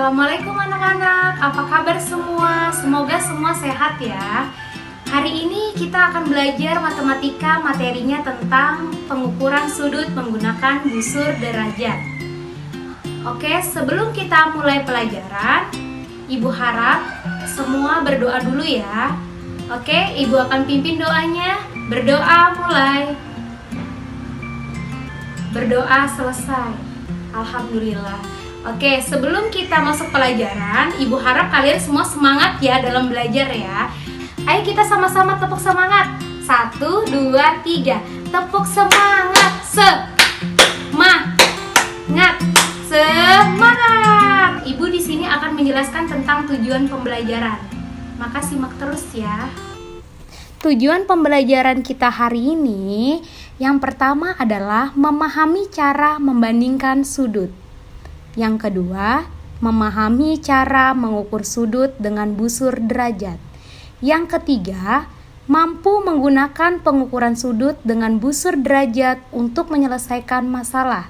Assalamualaikum anak-anak, apa kabar semua? Semoga semua sehat ya. Hari ini kita akan belajar matematika, materinya tentang pengukuran sudut menggunakan busur derajat. Oke, sebelum kita mulai pelajaran, Ibu harap semua berdoa dulu ya. Oke, Ibu akan pimpin doanya. Berdoa mulai. Berdoa selesai. Alhamdulillah. Oke, sebelum kita masuk pelajaran, Ibu harap kalian semua semangat ya dalam belajar ya. Ayo kita sama-sama tepuk semangat. 1, 2, 3. Tepuk semangat. Semangat. Semangat. Ibu di sini akan menjelaskan tentang tujuan pembelajaran. Maka simak terus ya. Tujuan pembelajaran kita hari ini yang pertama adalah memahami cara membandingkan sudut. Yang kedua, memahami cara mengukur sudut dengan busur derajat. Yang ketiga, mampu menggunakan pengukuran sudut dengan busur derajat untuk menyelesaikan masalah.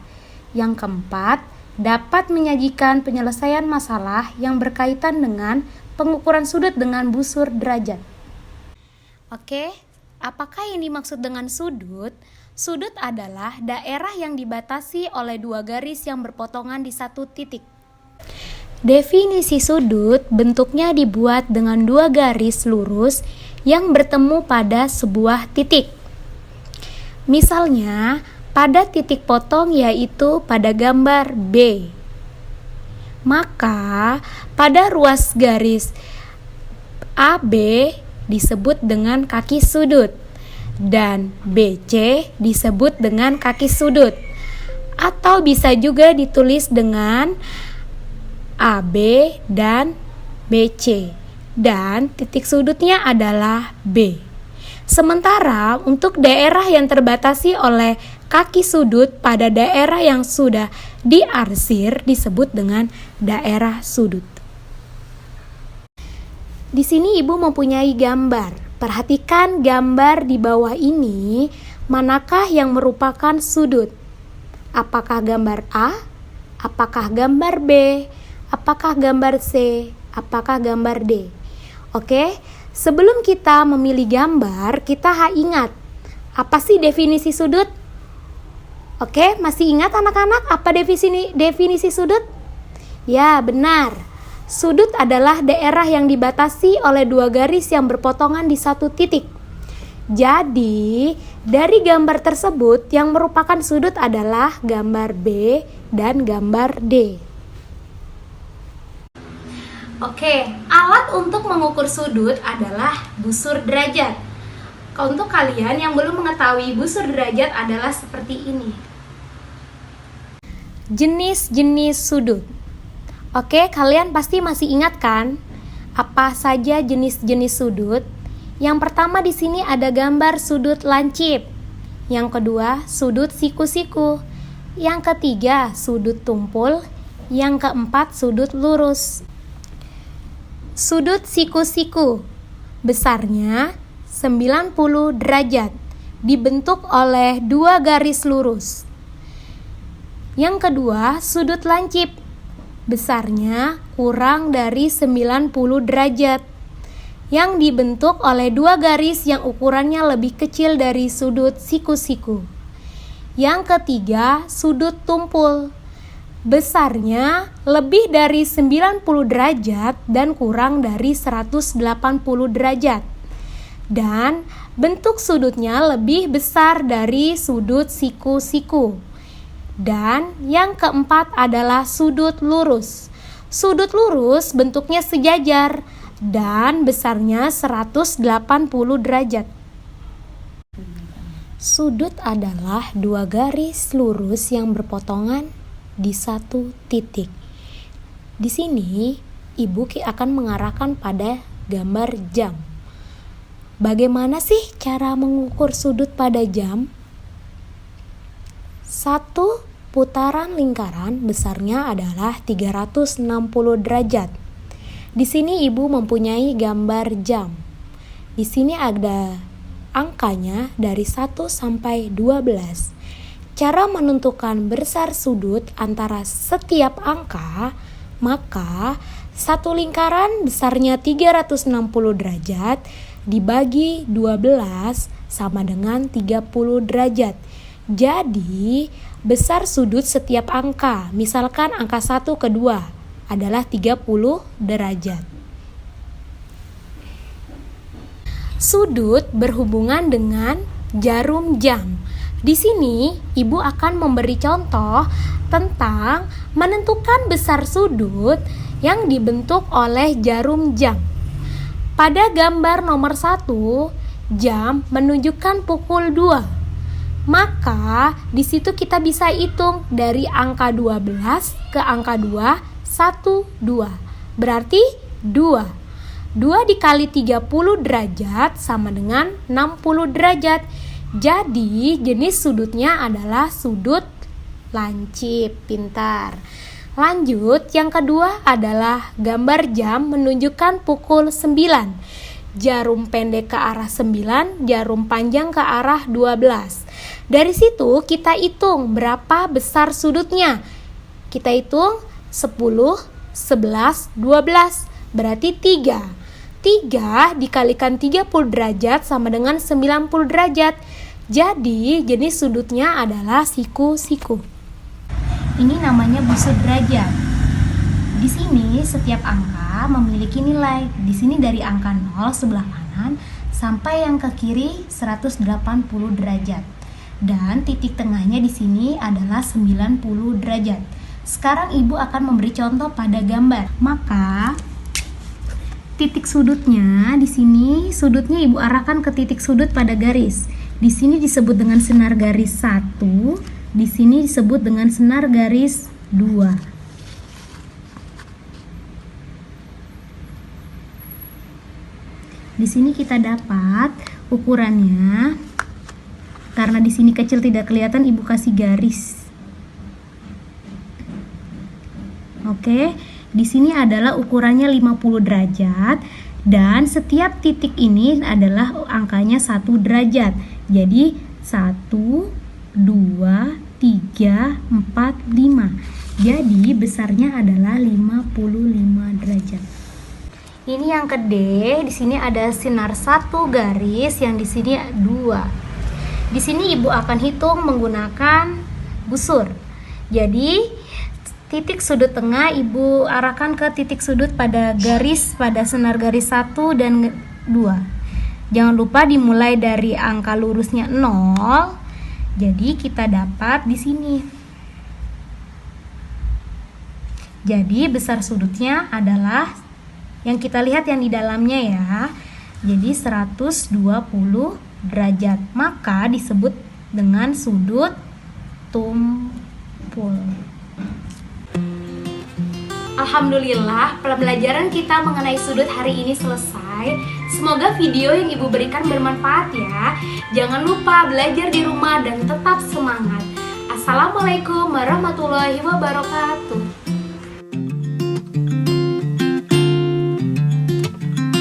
Yang keempat, dapat menyajikan penyelesaian masalah yang berkaitan dengan pengukuran sudut dengan busur derajat. Oke, apakah yang dimaksud dengan sudut? Sudut adalah daerah yang dibatasi oleh dua garis yang berpotongan di satu titik. Definisi sudut bentuknya dibuat dengan dua garis lurus yang bertemu pada sebuah titik. Misalnya, pada titik potong yaitu pada gambar B. Maka, pada ruas garis AB disebut dengan kaki sudut. Dan BC disebut dengan kaki sudut, atau bisa juga ditulis dengan AB dan BC, dan titik sudutnya adalah B. Sementara untuk daerah yang terbatasi oleh kaki sudut pada daerah yang sudah diarsir disebut dengan daerah sudut. Di sini Ibu mempunyai gambar. Perhatikan gambar di bawah ini, manakah yang merupakan sudut? Apakah gambar A? Apakah gambar B? Apakah gambar C? Apakah gambar D? Oke, sebelum kita memilih gambar, kita ingat, apa sih definisi sudut? Oke, masih ingat anak-anak apa definisi sudut? Ya, benar. Sudut adalah daerah yang dibatasi oleh dua garis yang berpotongan di satu titik. Jadi, dari gambar tersebut yang merupakan sudut adalah gambar B dan gambar D. Oke, alat untuk mengukur sudut adalah busur derajat. Untuk kalian yang belum mengetahui busur derajat adalah seperti ini. Jenis-jenis sudut. Oke, kalian pasti masih ingat kan? Apa saja jenis-jenis sudut? Yang pertama di sini ada gambar sudut lancip. Yang kedua, sudut siku-siku. Yang ketiga, sudut tumpul. Yang keempat, sudut lurus. Sudut siku-siku besarnya 90 derajat, dibentuk oleh dua garis lurus. Yang kedua, sudut lancip besarnya kurang dari 90 derajat yang dibentuk oleh dua garis yang ukurannya lebih kecil dari sudut siku-siku. Yang ketiga, sudut tumpul besarnya lebih dari 90 derajat dan kurang dari 180 derajat dan bentuk sudutnya lebih besar dari sudut siku-siku. Dan yang keempat adalah sudut lurus. Sudut lurus bentuknya sejajar dan besarnya 180 derajat. Sudut adalah dua garis lurus yang berpotongan di satu titik. Di sini, Ibu akan mengarahkan pada gambar jam. Bagaimana sih cara mengukur sudut pada jam? Satu putaran lingkaran besarnya adalah 360 derajat. Di sini Ibu mempunyai gambar jam. Di sini ada angkanya dari 1 sampai 12. Cara menentukan besar sudut antara setiap angka Maka satu lingkaran besarnya 360 derajat dibagi 12 sama dengan 30 derajat. Jadi besar sudut setiap angka, misalkan angka 1 ke 2 adalah 30 derajat. Sudut berhubungan dengan jarum jam. Di sini, Ibu akan memberi contoh tentang menentukan besar sudut yang dibentuk oleh jarum jam. Pada gambar nomor 1, jam menunjukkan pukul 2. Maka, di situ kita bisa hitung dari angka 12 ke angka 2, 1, 2. Berarti 2. 2 dikali 30 derajat sama dengan 60 derajat. Jadi jenis sudutnya adalah sudut lancip. Pintar. Lanjut, yang kedua adalah gambar jam menunjukkan pukul 9. Jarum pendek ke arah 9, jarum panjang ke arah 12. Dari situ kita hitung berapa besar sudutnya. Kita hitung 10, 11, 12. Berarti 3. 3 dikalikan 30 derajat sama dengan 90 derajat. Jadi jenis sudutnya adalah siku-siku. Ini namanya busur derajat. Di sini setiap angka memiliki nilai. Di sini dari angka 0 sebelah kanan sampai yang ke kiri 180 derajat. Dan titik tengahnya di sini adalah 90 derajat. Sekarang Ibu akan memberi contoh pada gambar. Maka titik sudutnya di sini, sudutnya Ibu arahkan ke titik sudut pada garis. Di sini disebut dengan senar garis 1, di sini disebut dengan senar garis 2. Di sini kita dapat ukurannya. Karena di sini kecil tidak kelihatan, Ibu kasih garis. Oke. Di sini adalah ukurannya 50 derajat dan setiap titik ini adalah angkanya 1 derajat. Jadi 1, 2, 3, 4, 5. Jadi besarnya adalah 55 derajat. Ini yang ke D, di sini ada sinar 1 garis, yang di sini 2. Di sini Ibu akan hitung menggunakan busur. Jadi titik sudut tengah Ibu arahkan ke titik sudut pada garis, pada senar garis 1 dan 2. Jangan lupa dimulai dari angka lurusnya 0. Jadi kita dapat di sini. Jadi besar sudutnya adalah yang kita lihat yang di dalamnya ya. Jadi 120 derajat. Maka disebut dengan sudut tumpul. Alhamdulillah, pembelajaran kita mengenai sudut hari ini selesai. Semoga video yang Ibu berikan bermanfaat ya. Jangan lupa belajar di rumah dan tetap semangat. Assalamualaikum warahmatullahi wabarakatuh.